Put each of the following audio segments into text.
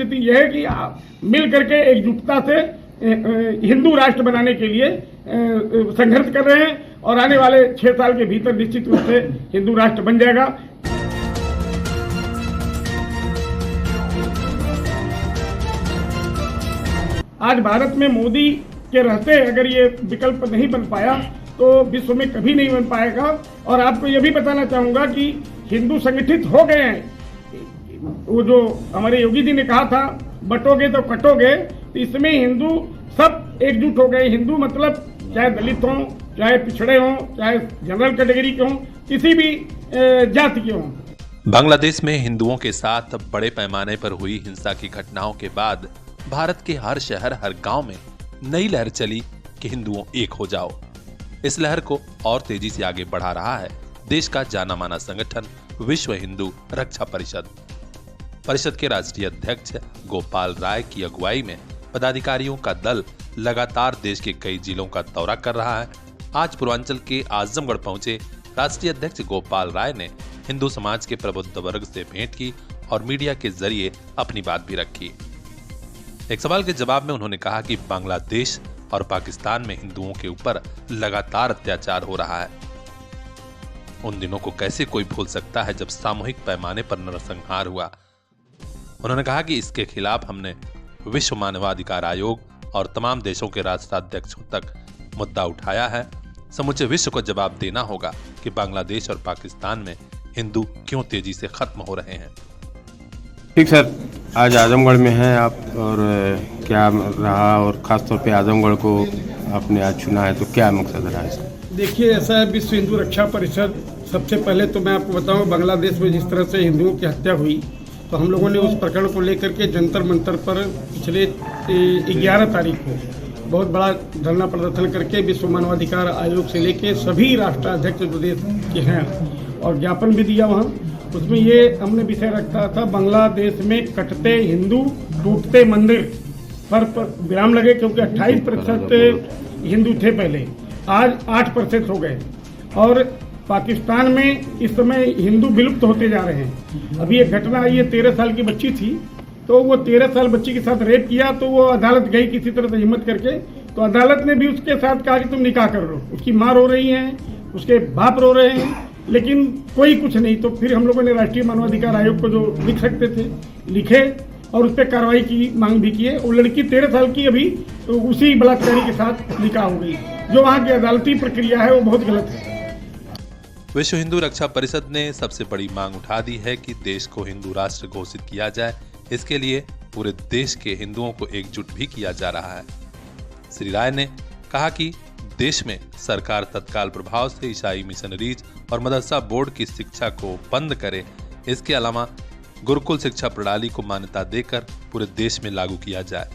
स्थिति यह है कि आप मिल करके एकजुटता से हिंदू राष्ट्र बनाने के लिए संघर्ष कर रहे हैं और आने वाले 6 साल के भीतर निश्चित रूप से हिंदू राष्ट्र बन जाएगा। आज भारत में मोदी के रहते अगर ये विकल्प नहीं बन पाया तो विश्व में कभी नहीं बन पाएगा। और आपको ये भी बताना चाहूंगा कि हिंदू संगठित हो गए हैं। वो जो हमारे योगी जी ने कहा था बटोगे तो कटोगे, तो इसमें हिंदू सब एकजुट हो गए। हिंदू मतलब चाहे दलित हों, चाहे पिछड़े हों, चाहे जनरल कैटेगरी के हों, किसी भी जाति के हों। बांग्लादेश में हिंदुओं के साथ बड़े पैमाने पर हुई हिंसा की घटनाओं के बाद भारत के हर शहर हर गांव में नई लहर चली कि हिंदुओं एक हो जाओ। इस लहर को और तेजी से आगे बढ़ा रहा है देश का जाना माना संगठन विश्व हिंदू रक्षा परिषद के राष्ट्रीय अध्यक्ष गोपाल राय की अगुवाई में पदाधिकारियों का दल लगातार देश के कई जिलों का दौरा कर रहा है। आज पूर्वांचल के आजमगढ़ पहुंचे राष्ट्रीय अध्यक्ष गोपाल राय ने हिंदू समाज के प्रबुद्ध वर्ग से भेंट की और मीडिया के जरिए अपनी बात भी रखी। एक सवाल के जवाब में उन्होंने कहा कि बांग्लादेश और पाकिस्तान में हिंदुओं के ऊपर लगातार अत्याचार हो रहा है। उन दिनों को कैसे कोई भूल सकता है जब सामूहिक पैमाने पर नरसंहार हुआ। उन्होंने कहा कि इसके खिलाफ हमने विश्व मानवाधिकार आयोग और तमाम देशों के राष्ट्राध्यक्षों तक मुद्दा उठाया है। समूचे विश्व को जवाब देना होगा कि बांग्लादेश और पाकिस्तान में हिंदू क्यों तेजी से खत्म हो रहे हैं। ठीक सर, आज आजमगढ़ में हैं आप और क्या रहा, और खासतौर पे आजमगढ़ को आपने आज चुना है तो क्या मकसद रहा है सर? देखिए, ऐसा है, विश्व हिंदू रक्षा परिषद, सबसे पहले तो मैं आपको बताऊं बांग्लादेश में जिस तरह से हिंदुओं की हत्या हुई, तो हम लोगों ने उस प्रकरण को लेकर के जंतर मंतर पर पिछले 11 तारीख को बहुत बड़ा धरना प्रदर्शन करके विश्व मानवाधिकार आयोग से लेके सभी राष्ट्राध्यक्ष जो देश के हैं और ज्ञापन भी दिया वहाँ। उसमें ये हमने विषय रखा था बांग्लादेश में कटते हिंदू टूटते मंदिर पर विराम लगे, क्योंकि 28% हिंदू थे पहले, आज 8% हो गए। और पाकिस्तान में इस समय हिंदू विलुप्त होते जा रहे हैं। अभी एक घटना आई है, 13 साल की बच्ची थी, तो वो 13 साल बच्ची के साथ रेप किया, तो वो अदालत गई किसी तरह से हिम्मत करके, तो अदालत ने भी उसके साथ कहा कि तुम निकाह कर लो। उसकी माँ रो रही है, उसके बाप रो रहे हैं, लेकिन कोई कुछ नहीं। तो फिर हम लोगों ने राष्ट्रीय मानवाधिकार आयोग को जो लिख सकते थे लिखे और उस पर कार्रवाई की मांग भी की है। वो लड़की 13 साल की अभी तो उसी बलात्कारी के साथ निकाह हो गई। जो वहाँ की अदालती प्रक्रिया है वो बहुत गलत है। विश्व हिंदू रक्षा परिषद ने सबसे बड़ी मांग उठा दी है कि देश को हिंदू राष्ट्र घोषित किया जाए। इसके लिए पूरे देश के हिंदुओं को एकजुट भी किया जा रहा है। श्री राय ने कहा कि देश में सरकार तत्काल प्रभाव से ईसाई मिशनरीज और मदरसा बोर्ड की शिक्षा को बंद करे। इसके अलावा गुरुकुल शिक्षा प्रणाली को मान्यता देकर पूरे देश में लागू किया जाए,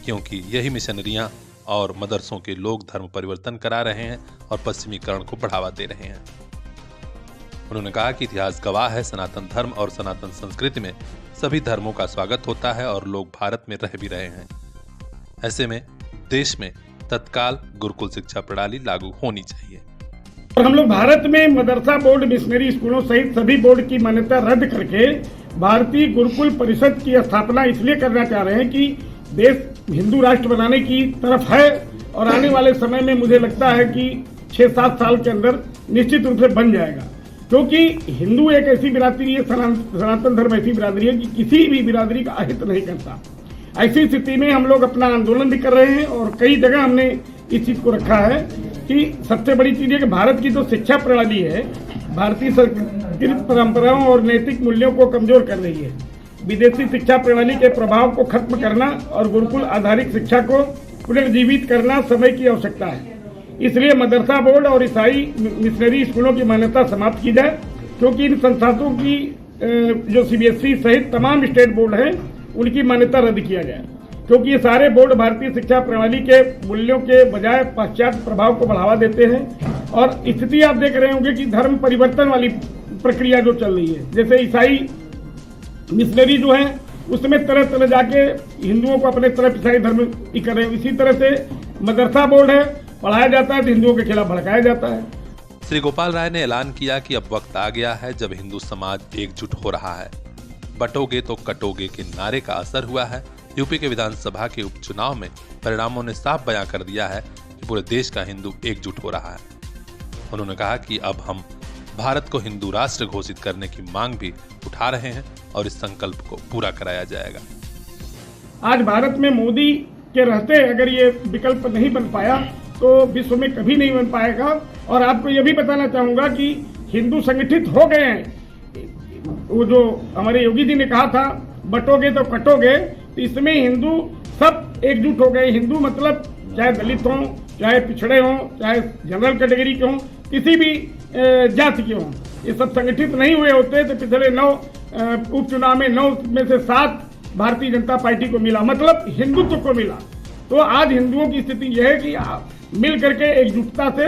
क्योंकि यही मिशनरियां और मदरसों के लोग धर्म परिवर्तन करा रहे हैं और पश्चिमीकरण को बढ़ावा दे रहे हैं। उन्होंने कहा कि इतिहास गवाह है, सनातन धर्म और सनातन संस्कृति में सभी धर्मों का स्वागत होता है और लोग भारत में रह भी रहे हैं। ऐसे में देश में तत्काल गुरुकुल शिक्षा प्रणाली लागू होनी चाहिए। और हम लोग भारत में मदरसा बोर्ड, मिशनरी स्कूलों सहित सभी बोर्ड की मान्यता रद्द करके भारतीय गुरुकुल परिषद की स्थापना इसलिए करना चाह रहे हैं कि देश हिंदू राष्ट्र बनाने की तरफ है और आने वाले समय में मुझे लगता है कि 6-7 साल के अंदर निश्चित रूप से बन जाएगा। क्योंकि हिंदू एक ऐसी बिरादरी है, सनातन धर्म ऐसी बिरादरी है कि किसी भी बिरादरी का अहित नहीं करता। ऐसी स्थिति में हम लोग अपना आंदोलन भी कर रहे हैं और कई जगह हमने इस चीज को रखा है कि सबसे बड़ी चीज है कि भारत की जो शिक्षा प्रणाली है भारतीय संस्कृत परंपराओं और नैतिक मूल्यों को कमजोर कर रही है। विदेशी शिक्षा प्रणाली के प्रभाव को खत्म करना और गुरुकुल आधारित शिक्षा को पुनर्जीवित करना समय की आवश्यकता है। इसलिए मदरसा बोर्ड और ईसाई मिशनरी स्कूलों की मान्यता समाप्त की जाए, क्योंकि इन संस्थानों की जो CBSE सहित तमाम स्टेट बोर्ड हैं उनकी मान्यता रद्द किया जाए, क्योंकि ये सारे बोर्ड भारतीय शिक्षा प्रणाली के मूल्यों के बजाय पाश्चात्य प्रभाव को बढ़ावा देते हैं। और स्थिति आप देख रहे होंगे कि धर्म परिवर्तन वाली प्रक्रिया जो चल रही है, जैसे ईसाई मिशनरी जो है उसमें तरह तरह जाके हिंदुओं को अपने तरफ ईसाई धर्म की कर रहे हैं। इसी तरह से मदरसा बोर्ड है, पढ़ाया जाता है तो हिंदुओं के खिलाफ भड़काया जाता है। श्री गोपाल राय ने ऐलान किया कि अब वक्त आ गया है जब हिंदू समाज एकजुट हो रहा है। बटोगे तो कटोगे के नारे का असर हुआ है। यूपी के विधानसभा के उपचुनाव में परिणामों ने साफ बयां कर दिया है कि पूरे देश का हिंदू एकजुट हो रहा है। उन्होंने कहा कि अब हम भारत को हिंदू राष्ट्र घोषित करने की मांग भी उठा रहे हैं और इस संकल्प को पूरा कराया जाएगा। आज भारत में मोदी के रहते अगर ये विकल्प नहीं बन पाया तो विश्व में कभी नहीं बन पाएगा। और आपको ये भी बताना चाहूंगा कि हिंदू संगठित हो गए हैं। वो जो हमारे योगी जी ने कहा था बटोगे तो कटोगे, तो इसमें हिंदू सब एकजुट हो गए। हिंदू मतलब चाहे दलित हों, चाहे पिछड़े हों, चाहे जनरल कैटेगरी के हों, किसी भी जाति के हों, ये सब संगठित नहीं हुए होते तो पिछले 9 उपचुनाव में 9 में से 7 भारतीय जनता पार्टी को मिला, मतलब हिंदुत्व को मिला। तो आज हिंदुओं की स्थिति यह है कि मिल करके एकजुटता से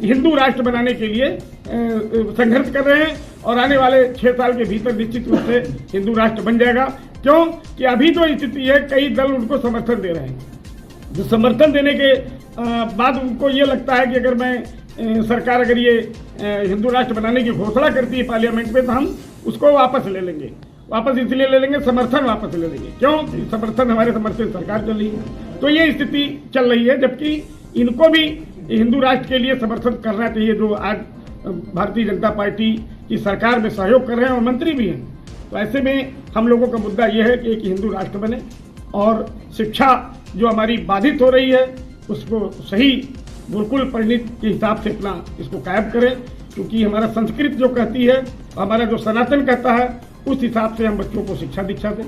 हिंदू राष्ट्र बनाने के लिए संघर्ष कर रहे हैं और आने वाले 6 साल के भीतर निश्चित रूप से हिंदू राष्ट्र बन जाएगा। क्यों कि अभी जो स्थिति है कई दल उनको समर्थन दे रहे हैं। जो समर्थन देने के बाद उनको ये लगता है कि अगर मैं सरकार अगर ये हिंदू राष्ट्र बनाने की घोषणा करती है पार्लियामेंट में तो हम उसको वापस ले लेंगे। वापस इसलिए ले लेंगे, समर्थन वापस ले लेंगे। क्यों? समर्थन हमारे समर्थन सरकार चल रही है। तो ये स्थिति चल रही है, जबकि इनको भी हिंदू राष्ट्र के लिए समर्थन करना चाहिए जो आज भारतीय जनता पार्टी की सरकार में सहयोग कर रहे हैं और मंत्री भी हैं। तो ऐसे में हम लोगों का मुद्दा यह है कि एक हिंदू राष्ट्र बने और शिक्षा जो हमारी बाधित हो रही है उसको सही गुरुकुल परिणित के हिसाब से अपना इसको कायम करें, क्योंकि हमारा संस्कृत जो कहती है, हमारा जो सनातन कहता है, उस हिसाब से हम बच्चों को शिक्षा दीक्षा दें।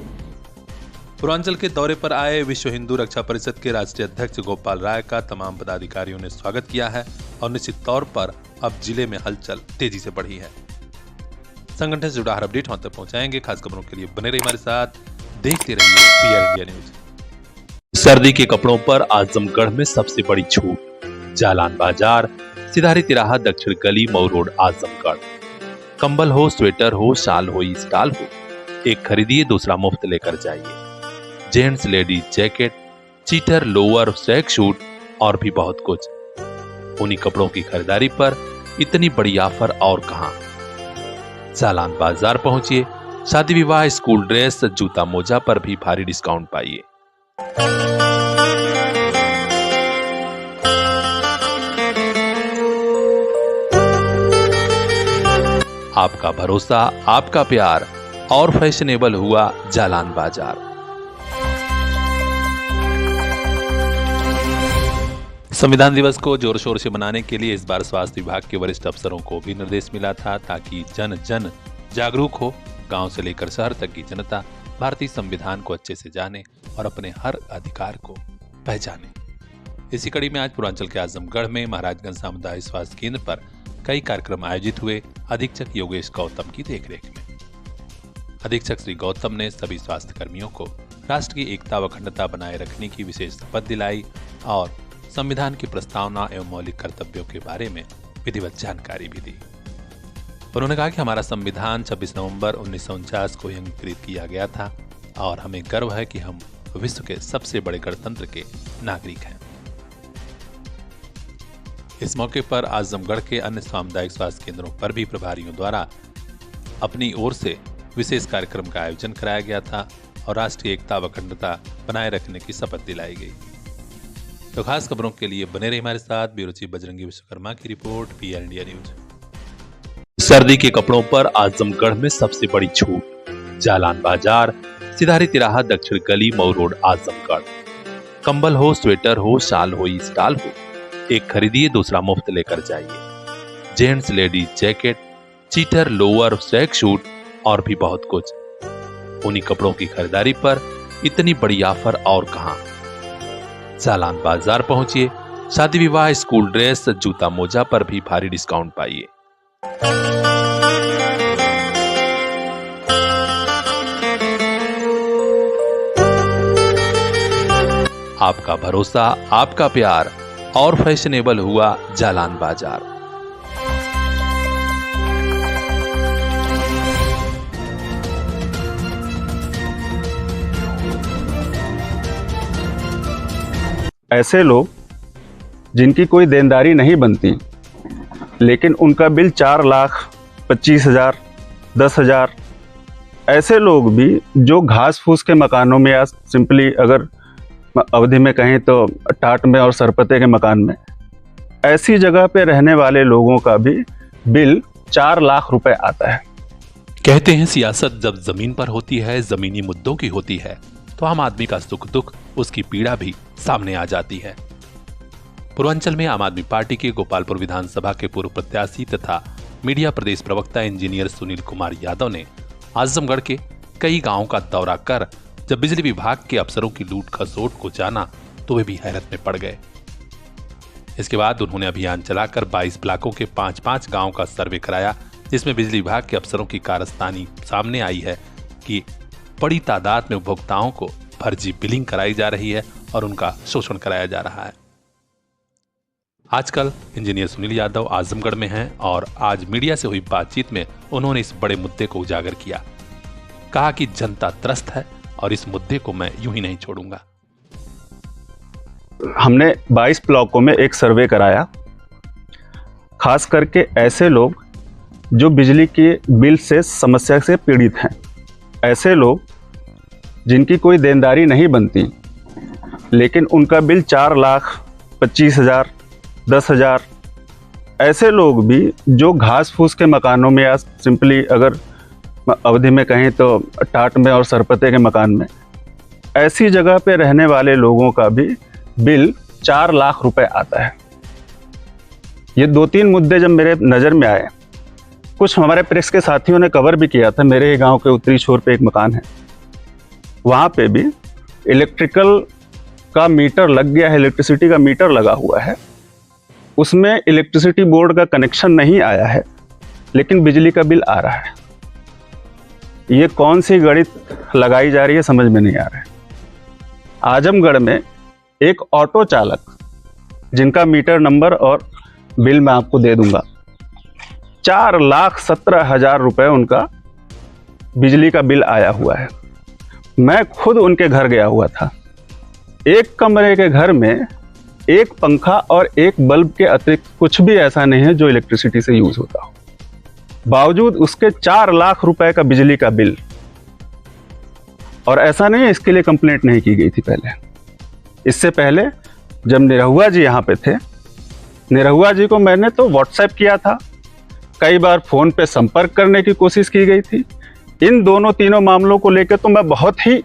पूर्वांचल के दौरे पर आए विश्व हिंदू रक्षा परिषद के राष्ट्रीय अध्यक्ष गोपाल राय का तमाम पदाधिकारियों ने स्वागत किया है और निश्चित तौर पर अब जिले में हलचल तेजी से बढ़ी है। संगठन से जुड़ा हर अपडेट हम तक पहुंचाएंगे। खास खबरों के लिए बने रहिए हमारे साथ, देखते रहिए पीआर इंडिया न्यूज। सर्दी के कपड़ों पर आजमगढ़ में सबसे बड़ी छूट। जालान बाजार, सिधारी तिराहा, दक्षिण गली, मऊ रोड, आजमगढ़। कंबल हो, स्वेटर हो, शाल हो, स्टाल हो, एक खरीदिए दूसरा मुफ्त लेकर जाइए। जेंट्स लेडीज जैकेट, चीटर, लोअर, स्वेग शूट और भी बहुत कुछ। उन्हीं कपड़ों की खरीदारी पर इतनी बड़ी ऑफर और कहां। जालान बाजार पहुंचिए, शादी विवाह, स्कूल ड्रेस, जूता मोजा पर भी भारी डिस्काउंट पाइए। आपका भरोसा, आपका प्यार और फैशनेबल हुआ जालान बाजार। संविधान दिवस को जोर शोर से मनाने के लिए इस बार स्वास्थ्य विभाग के वरिष्ठ अफसरों को भी निर्देश मिला था ताकि जन जन जागरूक हो। गांव से लेकर शहर तक की जनता भारतीय संविधान को अच्छे से जाने और अपने हर अधिकार को पहचाने। इसी कड़ी में आज पूर्वांचल के आजमगढ़ में महाराजगंज सामुदायिक स्वास्थ्य केंद्र पर कई कार्यक्रम आयोजित हुए। अधीक्षक योगेश गौतम की देखरेख में अधीक्षक श्री गौतम ने सभी स्वास्थ्य कर्मियों को राष्ट्र की एकता व अखंडता बनाए रखने की विशेष शपथ दिलाई और संविधान की प्रस्तावना एवं मौलिक कर्तव्यों के बारे में विधिवत जानकारी भी दी। उन्होंने कहा कि हमारा संविधान 26 नवंबर 1949 को अंगीकृत किया गया था और हमें गर्व है कि हम विश्व के सबसे बड़े गणतंत्र के नागरिक हैं। इस मौके पर आजमगढ़ के अन्य सामुदायिक स्वास्थ्य केंद्रों पर भी प्रभारियों द्वारा अपनी ओर से विशेष कार्यक्रम का आयोजन कराया गया था और राष्ट्रीय एकता व अखंडता बनाए रखने की शपथ दिलाई गई। तो खास खबरों के लिए बने रहिए हमारे साथ। ब्यूरो चीफ बजरंगी विश्वकर्मा की रिपोर्ट, पीआर इंडिया न्यूज। सर्दी के कपड़ों पर आजमगढ़ में सबसे बड़ी छूट। जालान बाजार, सिधारी तिराहा, दक्षिण गली, मऊ रोड, आजमगढ़। कंबल हो, स्वेटर हो, शाल हो, स्टाल हो, एक खरीदिए दूसरा मुफ्त लेकर जाइए। जेंट्स लेडीज जैकेट, चीटर, लोअर, स्वेग शूट और भी बहुत कुछ। उन्हीं कपड़ों की खरीदारी पर इतनी बड़ी ऑफर और कहां। जालान बाजार पहुंचिए, शादी विवाह, स्कूल ड्रेस, जूता मोजा पर भी भारी डिस्काउंट पाइए। आपका भरोसा, आपका प्यार और फैशनेबल हुआ जालान बाजार। ऐसे लोग जिनकी कोई देनदारी नहीं बनती लेकिन उनका बिल 4,25,000, 10,000 ऐसे लोग भी जो घास फूस के मकानों में या सिंपली अगर अवधि में कहें तो टाट में और सरपते के मकान में, ऐसी जगह पे रहने वाले लोगों का भी बिल 4 लाख रुपए आता है। कहते हैं सियासत जब जमीन पर होती है, जमीनी मुद्दों की होती है, तो आम आदमी का सुख दुख, उसकी पीड़ा भी सामने आ जाती है। पूर्वांचल में आम आदमी पार्टी के गोपालपुर विधानसभा के पूर्व प्रत्याशी तथा मीडिया प्रदेश प्रवक्ता इंजीनियर सुनील कुमार यादव ने आजमगढ़ के कई गांवों का दौरा कर जब बिजली विभाग के अफसरों की लूट खसोट को जाना तो वे भी हैरत में पड़ गए। इसके बाद उन्होंने अभियान चलाकर 22 ब्लॉकों के 5-5 गांवों का सर्वे कराया, जिसमें बिजली विभाग के अफसरों की कारस्तानी सामने आई है कि बड़ी तादाद में उपभोक्ताओं को फर्जी बिलिंग कराई जा रही है और उनका शोषण कराया जा रहा है। आजकल इंजीनियर सुनील यादव आजमगढ़ में हैं और आज मीडिया से हुई बातचीत में उन्होंने इस बड़े मुद्दे को उजागर किया। कहा कि जनता त्रस्त है और इस मुद्दे को मैं यूं ही नहीं छोड़ूंगा। हमने 22 ब्लॉकों में एक सर्वे कराया, खास करके ऐसे लोग जो बिजली के बिल से समस्या से पीड़ित हैं, ऐसे लोग जिनकी कोई देनदारी नहीं बनती लेकिन उनका बिल 4 लाख 25,000 10,000, ऐसे लोग भी जो घास फूस के मकानों में या सिंपली अगर अवधि में कहें तो टाट में और सरपते के मकान में, ऐसी जगह पे रहने वाले लोगों का भी बिल 4 लाख रुपए आता है। ये 2-3 मुद्दे जब मेरे नज़र में आए, कुछ हमारे प्रेस के साथियों ने कवर भी किया था। मेरे ही गांव के उत्तरी छोर पे एक मकान है, वहाँ पे भी इलेक्ट्रिकल का मीटर लग गया है, इलेक्ट्रिसिटी का मीटर लगा हुआ है, उसमें इलेक्ट्रिसिटी बोर्ड का कनेक्शन नहीं आया है लेकिन बिजली का बिल आ रहा है। ये कौन सी गणित लगाई जा रही है समझ में नहीं आ रहा है। आजमगढ़ में एक ऑटो चालक, जिनका मीटर नंबर और बिल मैं आपको दे दूंगा, 4,17,000 रुपए उनका बिजली का बिल आया हुआ है। मैं खुद उनके घर गया हुआ था। एक कमरे के घर में एक पंखा और एक बल्ब के अतिरिक्त कुछ भी ऐसा नहीं है जो इलेक्ट्रिसिटी से यूज होता हो, बावजूद उसके 4 लाख रुपए का बिजली का बिल। और ऐसा नहीं है इसके लिए कंप्लेंट नहीं की गई थी पहले। इससे पहले जब निरहुआ जी यहाँ पे थे, निरहुआ जी को मैंने तो व्हाट्सएप किया था, कई बार फोन पे संपर्क करने की कोशिश की गई थी। इन तीनों मामलों को लेकर तो मैं बहुत ही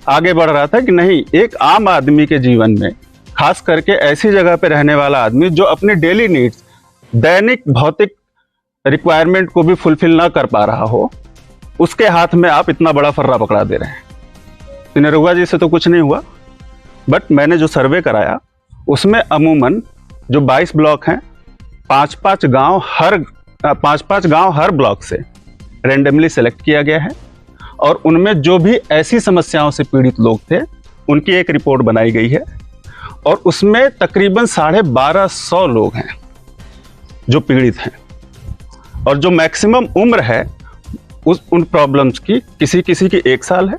आगे बढ़ रहा था कि नहीं, एक आम आदमी के जीवन में, खास करके ऐसी जगह पे रहने वाला आदमी जो अपनी डेली नीड्स, दैनिक भौतिक रिक्वायरमेंट को भी फुलफिल ना कर पा रहा हो, उसके हाथ में आप इतना बड़ा फर्रा पकड़ा दे रहे हैं। निरहुआ जी से तो कुछ नहीं हुआ, बट मैंने जो सर्वे कराया उसमें अमूमन जो 22 ब्लॉक हैं, 5-5 गांव हर ब्लॉक से रेंडमली सेलेक्ट किया गया है और उनमें जो भी ऐसी समस्याओं से पीड़ित लोग थे उनकी एक रिपोर्ट बनाई गई है और उसमें तकरीबन 1250 लोग हैं जो पीड़ित हैं और जो मैक्सिमम उम्र है उन प्रॉब्लम्स की, किसी किसी की 1 साल है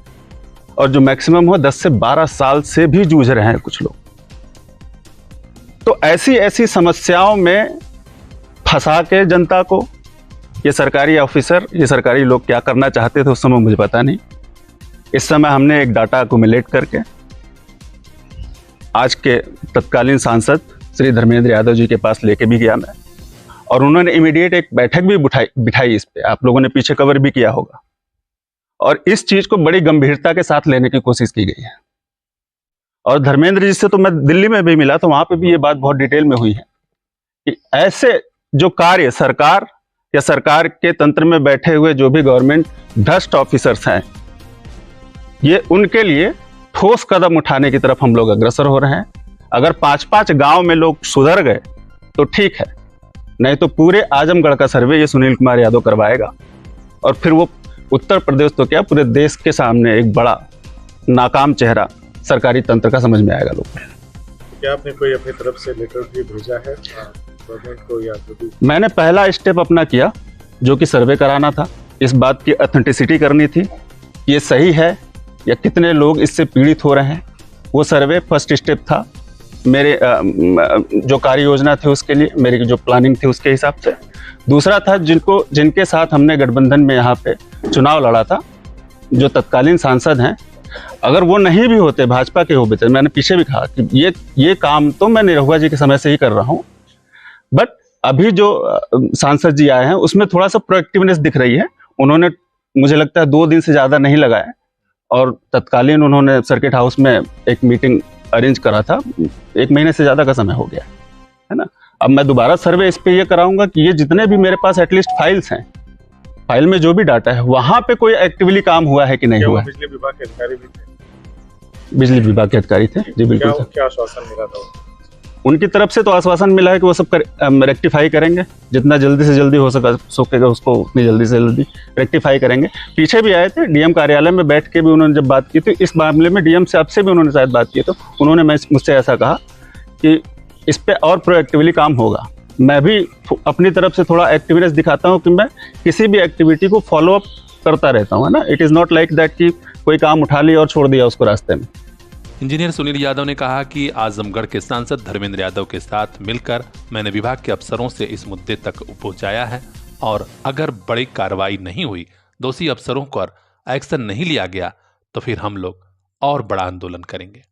और जो मैक्सिमम हो 10 से 12 साल से भी जूझ रहे हैं कुछ लोग। तो ऐसी समस्याओं में फंसा के जनता को ये सरकारी ऑफिसर, ये सरकारी लोग क्या करना चाहते थे उस समय मुझे पता नहीं। इस समय हमने एक डाटा अक्यूमुलेट करके आज के तत्कालीन सांसद श्री धर्मेंद्र यादव जी के पास लेके भी गया मैं, और उन्होंने इमीडिएट एक बैठक भी बिठाई इस पे, आप लोगों ने पीछे कवर भी किया होगा, और इस चीज को बड़ी गंभीरता के साथ लेने की कोशिश की गई है। और धर्मेंद्र जी से तो मैं दिल्ली में भी मिला, तो वहां पे भी ये बात बहुत डिटेल में हुई है कि ऐसे जो कार्य सरकार या सरकार के तंत्र में बैठे हुए जो भी गवर्नमेंट भ्रष्ट ऑफिसर्स हैं, ये उनके लिए ठोस कदम उठाने की तरफ हम लोग अग्रसर हो रहे हैं। अगर 5-5 गांव में लोग सुधर गए तो ठीक है, नहीं तो पूरे आजमगढ़ का सर्वे ये सुनील कुमार यादव करवाएगा और फिर वो उत्तर प्रदेश तो क्या पूरे देश के सामने एक बड़ा नाकाम चेहरा सरकारी तंत्र का समझ में आएगा लोग। क्या आपने कोई अपनी तरफ से लेटर भी भेजा है गवर्नमेंट को या जो भी? मैंने पहला स्टेप अपना किया जो कि सर्वे कराना था, इस बात की ऑथेंटिसिटी करनी थी, ये सही है या कितने लोग इससे पीड़ित हो रहे हैं। वो सर्वे फर्स्ट स्टेप था मेरे जो कार्य योजना थी उसके लिए, मेरी जो प्लानिंग थी उसके हिसाब से। दूसरा था जिनके साथ हमने गठबंधन में यहाँ पे चुनाव लड़ा था, जो तत्कालीन सांसद हैं, अगर वो नहीं भी होते, भाजपा के होते, तो मैंने पीछे भी कहा कि ये काम तो मैं निरहुआ जी के समय से ही कर रहा हूँ, बट अभी जो सांसद जी आए हैं उसमें थोड़ा सा प्रोएक्टिवनेस दिख रही है। उन्होंने, मुझे लगता है 2 दिन से ज़्यादा नहीं लगाया और तत्कालीन उन्होंने सर्किट हाउस में एक मीटिंग अरेंज करा था। 1 महीने से ज़्यादा का समय हो गया है ना। अब मैं दोबारा सर्वे इस पे ये कराऊंगा कि ये जितने भी मेरे पास एटलीस्ट फाइल्स हैं, फाइल में जो भी डाटा है वहाँ पे कोई एक्टिवली काम हुआ है कि नहीं हुआ है। बिजली विभाग के अधिकारी भी थे? बिजली विभाग के अधिकारी थे जी, बिल्कुल। क्या आश्वासन मिला था उनकी तरफ से? तो आश्वासन मिला है कि वो सब रेक्टिफाई करेंगे, जितना जल्दी से जल्दी हो सकेगा उसको उतनी जल्दी से जल्दी रेक्टिफाई करेंगे। पीछे भी आए थे, डीएम कार्यालय में बैठ के भी उन्होंने जब बात की थी इस मामले में, डीएम साहब से भी उन्होंने शायद बात की, तो उन्होंने मुझसे ऐसा कहा कि इस पे और प्रोएक्टिवली काम होगा। मैं भी अपनी तरफ से थोड़ा एक्टिवनेस दिखाता हूँ कि मैं किसी भी एक्टिविटी को फॉलो अप करता रहता हूँ, है ना। It is not like that कि कोई काम उठा लिया और छोड़ दिया उसको रास्ते में। इंजीनियर सुनील यादव ने कहा कि आजमगढ़ के सांसद धर्मेंद्र यादव के साथ मिलकर मैंने विभाग के अफसरों से इस मुद्दे तक पहुंचाया है और अगर बड़ी कार्रवाई नहीं हुई, दोषी अफसरों पर एक्शन नहीं लिया गया तो फिर हम लोग और बड़ा आंदोलन करेंगे।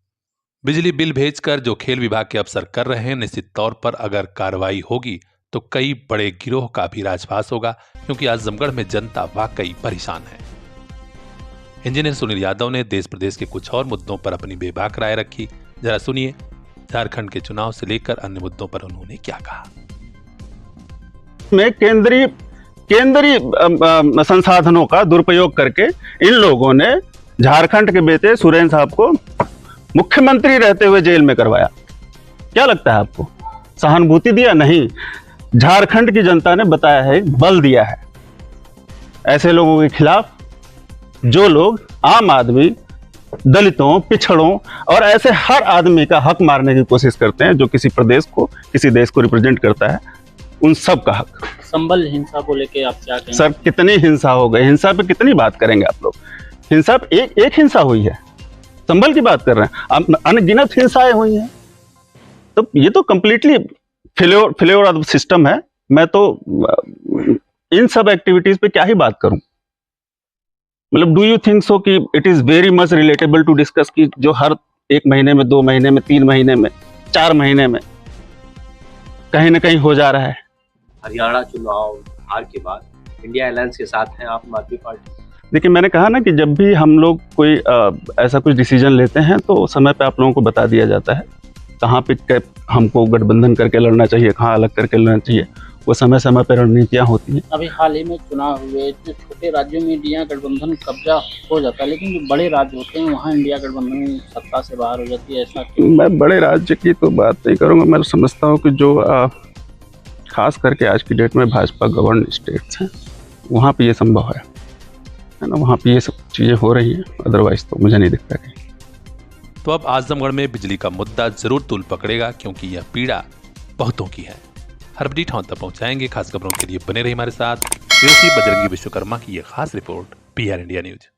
बिजली बिल भेजकर जो खेल विभाग के अफसर कर रहे हैं, निश्चित तौर पर अगर कार्रवाई होगी तो कई बड़े गिरोह का भी राजपास होगा, क्योंकि आजमगढ़ में जनता वाकई परेशान है। इंजीनियर सुनील यादव ने देश प्रदेश के कुछ और मुद्दों पर अपनी बेबाक राय रखी। जरा सुनिए झारखंड के चुनाव से लेकर अन्य मुद्दों पर उन्होंने क्या कहा। में केंद्रीय संसाधनों का दुरुपयोग करके इन लोगों ने झारखंड के बेटे सुरेंद्र साहब को मुख्यमंत्री रहते हुए जेल में करवाया। क्या लगता है आपको? सहानुभूति दिया? नहीं, झारखंड की जनता ने बताया है, बल दिया है ऐसे लोगों के खिलाफ जो लोग आम आदमी, दलितों, पिछड़ों और ऐसे हर आदमी का हक मारने की कोशिश करते हैं, जो किसी प्रदेश को, किसी देश को रिप्रेजेंट करता है, उन सब का हक। संबल हिंसा को लेके आप क्या कहेंगे? सर, कितनी हिंसा हो गई, हिंसा पे कितनी बात करेंगे आप लोग? हिंसा पे एक हिंसा हुई है, संबल की बात कर रहे हैं, अनगिनत हिंसाएं हुई हैं। तो ये तो कंप्लीटली फेल्योर ऑफ सिस्टम है। मैं तो इन सब एक्टिविटीज पे क्या ही बात करूं। मतलब, डू यू थिंक सो कि it is very much relatable to discuss कि जो हर 1 महीने में, 2 महीने में, 3 महीने में, 4 महीने में कहीं ना कहीं हो जा रहा है। हरियाणा चुनाव हार के बाद इंडिया अलायंस के साथ हैं आम आदमी पार्टी। देखिए, मैंने कहा ना कि जब भी हम लोग कोई ऐसा कुछ डिसीजन लेते हैं तो समय पे आप लोगों को बता दिया जाता है कहाँ पे हमको गठबंधन करके लड़ना चाहिए, कहाँ अलग करके लड़ना चाहिए। वो समय समय पर रणनीतियाँ होती हैं। अभी हाल ही में चुनाव हुए, जो छोटे राज्यों में इंडिया गठबंधन कब्जा हो जाता है, लेकिन जो बड़े राज्य होते हैं वहाँ इंडिया गठबंधन सत्ता से बाहर हो जाती है, ऐसा क्यों? मैं बड़े राज्य की तो बात नहीं करूँगा। मैं समझता हूँ कि जो खास करके आज की डेट में भाजपा गवर्न स्टेट्स हैं, वहाँ पे ये संभव है ना, वहाँ पे ये सब चीज़ें हो रही हैं। अदरवाइज तो मुझे नहीं दिखता कहीं। तो अब आजमगढ़ में बिजली का मुद्दा जरूर तूल पकड़ेगा, क्योंकि यह पीड़ा बहुतों की है। हर बड़ी ठाव तक पहुंचाएंगे। खास खबरों के लिए बने रही हमारे साथ। बजरंगी विश्वकर्मा की यह खास रिपोर्ट, PR इंडिया न्यूज।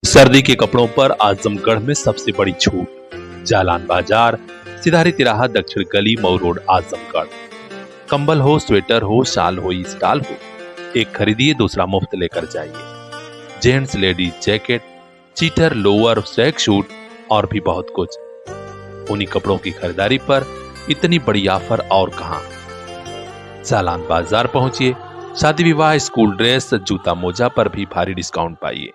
सर्दी के कपड़ों पर आजमगढ़ में सबसे बड़ी छूट। जालान बाजार, सिधारी तिराहा, दक्षिण गली, मऊ रोड, आजमगढ़। कंबल हो, स्वेटर हो, शाल हो, स्टॉल हो, एक खरीदिए दूसरा मुफ्त लेकर जाइए। जेंट्स लेडीज जैकेट, चीटर, लोअर, स्वेग शूट और भी बहुत कुछ। उन्हीं कपड़ों की खरीदारी पर इतनी बड़ी ऑफर और कहां। जालान बाजार पहुंचिए। शादी विवाह, स्कूल ड्रेस, जूता मोजा पर भी भारी डिस्काउंट पाइए।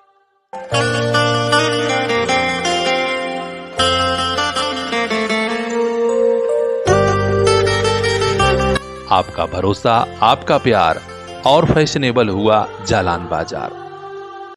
आपका भरोसा, आपका प्यार और फैशनेबल हुआ जालान बाजार।